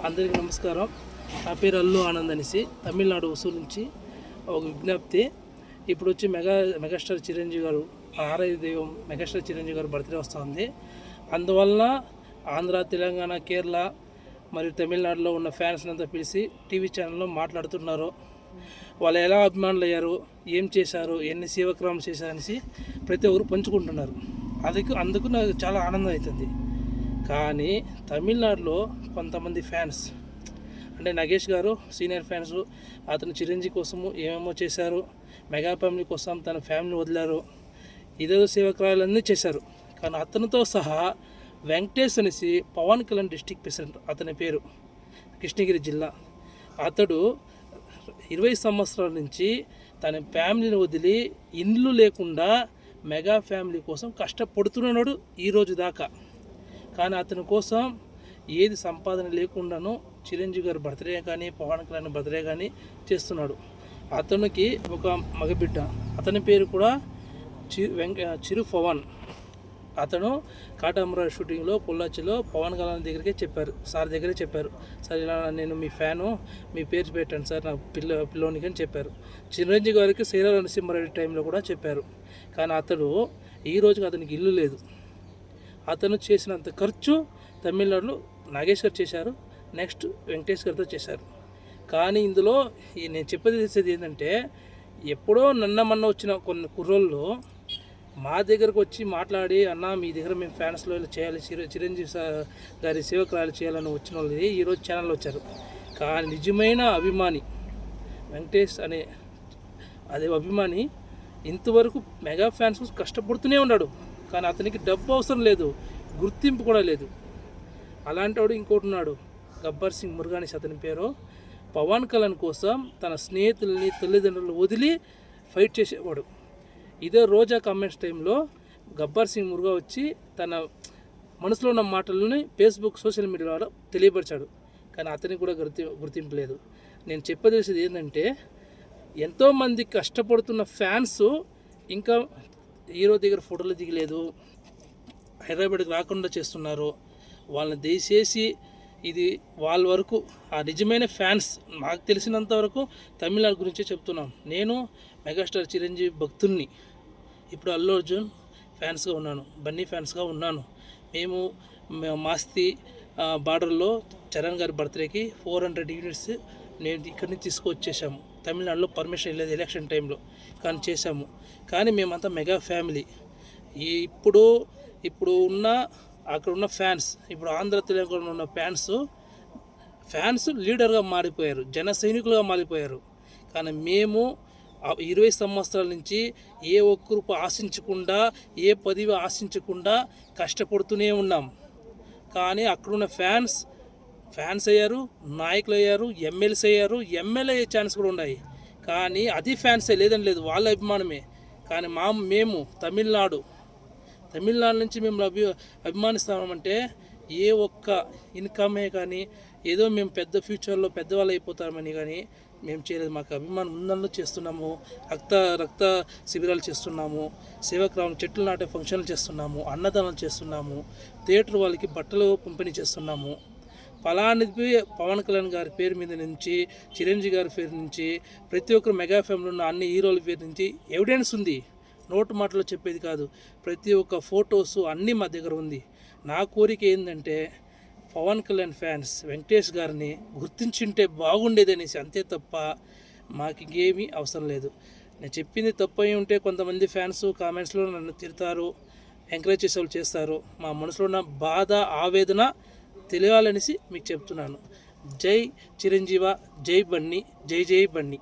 అందరికీ నమస్కారం. నా పేరు అల్లు ఆనంద్ అనేసి తమిళనాడు వసూలు నుంచి ఒక విజ్ఞప్తి. ఇప్పుడు వచ్చి మెగాస్టార్ చిరంజీవి గారు ఆరాధ్య దైవం మెగాస్టార్ చిరంజీవి గారు బర్త్డే వస్తుంది. అందువలన ఆంధ్ర, తెలంగాణ, కేరళ మరియు తమిళనాడులో ఉన్న ఫ్యాన్స్ అంతా పిలిచి టీవీ ఛానల్లో మాట్లాడుతున్నారు. వాళ్ళు ఎలా అభిమానులు అయ్యారు, ఏం చేశారు, ఎన్ని సేవక్రమాలు చేశారనేసి ప్రతి ఒక్కరు పంచుకుంటున్నారు. అందుకు నాకు చాలా ఆనందం అవుతుంది. కానీ తమిళనాడులో కొంతమంది ఫ్యాన్స్ అంటే నగేష్ గారు సీనియర్ ఫ్యాన్స్, అతను చిరంజీవి కోసము ఏమేమో చేశారు, మెగా ఫ్యామిలీ కోసం తన ఫ్యామిలీ వదిలారు, ఇదేదో సేవక్రాయాలన్నీ చేశారు. కానీ అతనితో సహా వెంకటేష్ అనేసి పవన్ కళ్యాణ్ డిస్టిక్ ప్రెసిడెంట్, అతని పేరు కృష్ణగిరి జిల్లా. అతడు 20 సంవత్సరాల నుంచి తన ఫ్యామిలీని వదిలి ఇండ్లు లేకుండా మెగా ఫ్యామిలీ కోసం కష్టపడుతున్నాడు ఈరోజు దాకా. కానీ అతని కోసం ఏది సంపాదన లేకుండాను చిరంజీవి గారి బర్త్డే కానీ పవన్ కళ్యాణ్ బర్త్డే కానీ చేస్తున్నాడు. అతనికి ఒక మగబిడ్డ, అతని పేరు కూడా చిరు పవన్. అతను కాటామరా షూటింగ్లో పొల్లాచిలో పవన్ కళ్యాణ్ సార్ దగ్గరే చెప్పారు, సార్ ఇలా నేను మీ ఫ్యాను, మీ పేరు పెట్టండి సార్ నా పిల్లోనికి అని చెప్పారు. చిరంజీవి గారికి శ్రీరామ నరసింహారెడ్డి టైంలో కూడా చెప్పారు. కానీ అతడు ఈ రోజుకి అతనికి ఇల్లు లేదు. అతను చేసినంత ఖర్చు తమిళనాడులో నాగేష్ గారు చేశారు, నెక్స్ట్ వెంకటేష్ గారితో చేశారు. కానీ ఇందులో నేను చెప్పేది ఏంటంటే, ఎప్పుడో మొన్న వచ్చిన కొన్ని కుర్రోళ్ళు మా దగ్గరకు వచ్చి మాట్లాడి, అన్న మీ దగ్గర మేము ఫ్యాన్స్లో ఇలా చేయాలి, చిరంజీవి గారి సేవకురాలు చేయాలని వచ్చిన వాళ్ళు ఈరోజు ఛానల్లో వచ్చారు. కానీ నిజమైన అభిమాని వెంకటేష్ అనే అదే అభిమాని ఇంతవరకు మెగా ఫ్యాన్స్ కష్టపడుతూనే ఉన్నాడు. కానీ అతనికి డబ్బు అవసరం లేదు, గుర్తింపు కూడా లేదు. అలాంటి వాడు ఇంకోటి ఉన్నాడు, గబ్బర్ సింగ్ మురుగానిస్ అతని పేరు. పవన్ కళ్యాణ్ కోసం తన స్నేహితుల్ని తల్లిదండ్రులు వదిలి ఫైట్ చేసేవాడు. ఇదే రోజా కామెంట్స్ టైంలో గబ్బర్ సింగ్ మురుగా వచ్చి తన మనసులో ఉన్న మాటలని ఫేస్బుక్ సోషల్ మీడియాలో తెలియపరిచాడు. కానీ అతనికి కూడా గుర్తింపు లేదు. నేను చెప్పదలిసేది ఏంటంటే, ఎంతోమంది కష్టపడుతున్న ఫ్యాన్స్ ఇంకా హీరో దగ్గర ఫోటోలు దిగలేదు, హైదరాబాద్కి రాకుండా చేస్తున్నారు. వాళ్ళని దయచేసి ఇది వాళ్ళ వరకు ఆ నిజమైన ఫ్యాన్స్ నాకు తెలిసినంత వరకు తమిళనాడు గురించే చెప్తున్నాం. నేను మెగాస్టార్ చిరంజీవి భక్తుల్ని, ఇప్పుడు అల్లు అర్జున్ ఫ్యాన్స్గా ఉన్నాను, బన్నీ ఫ్యాన్స్గా ఉన్నాను. మేము మాస్తి బార్డర్లో చరణ్ గారి బర్త్డేకి 400 యూనిట్స్ నేను ఇక్కడి నుంచి తీసుకొచ్చేసాము. తమిళనాడులో పర్మిషన్ లేదు ఎలక్షన్ టైంలో, కానీ చేశాము. కానీ మేమంతా మెగా ఫ్యామిలీ. ఇప్పుడు ఉన్న అక్కడ ఉన్న ఫ్యాన్స్, ఇప్పుడు ఆంధ్ర తెలంగాణలో ఉన్న ఫ్యాన్స్ లీడర్గా మారిపోయారు, జన సైనికులుగా మారిపోయారు. కానీ మేము 20 సంవత్సరాల నుంచి ఏ ఒక్కరు ఆశించకుండా, ఏ పదవి ఆశించకుండా కష్టపడుతూనే ఉన్నాం. కానీ అక్కడున్న ఫ్యాన్స్ అయ్యారు, నాయకులు అయ్యారు, ఎమ్మెల్యేస్ అయ్యారు, ఎమ్మెల్యే అయ్యే ఛాన్స్ కూడా ఉన్నాయి. కానీ అది ఫ్యాన్సే, లేదని లేదు, వాళ్ళ అభిమానమే. కానీ మేము తమిళనాడు నుంచి మేము అభిమానిస్తామంటే ఏ ఒక్క ఇన్కమే కానీ ఏదో మేము పెద్ద ఫ్యూచర్లో పెద్దవాళ్ళు అయిపోతామని కానీ మేము చేయలేదు. మాకు అభిమానం ఉందని చేస్తున్నాము. రక్త శిబిరాలు చేస్తున్నాము, సేవక్రమం చెట్లు నాటే ఫంక్షన్లు చేస్తున్నాము, అన్నదానం చేస్తున్నాము, థియేటర్ వాళ్ళకి బట్టలు పంపిణీ చేస్తున్నాము. ఫలానిది పవన్ కళ్యాణ్ గారి పేరు మీద నుంచి, చిరంజీవి గారి పేరు నుంచి, ప్రతి ఒక్కరు మెగా ఫ్యామిలీ ఉన్న అన్ని హీరోల పేరు నుంచి ఎవిడెన్స్ ఉంది. నోటు మాటలో చెప్పేది కాదు, ప్రతి ఒక్క ఫొటోసు అన్నీ మా దగ్గర ఉంది. నా కోరిక ఏంటంటే, పవన్ కళ్యాణ్ ఫ్యాన్స్ వెంకటేష్ గారిని గుర్తించుంటే బాగుండేదనేసి, అంతే తప్ప మాకు ఇంకేమీ అవసరం లేదు. నేను చెప్పింది తప్పు అయి ఉంటే కొంతమంది ఫ్యాన్స్ కామెంట్స్లో నన్ను తిడతారు, ఎంకరేజ్ చేసే వాళ్ళు చేస్తారు. మా మనసులో ఉన్న బాధ, ఆవేదన తెలియాలనేసి మీకు చెప్తున్నాను. జై చిరంజీవ, జై బన్నీ, జై బన్నీ.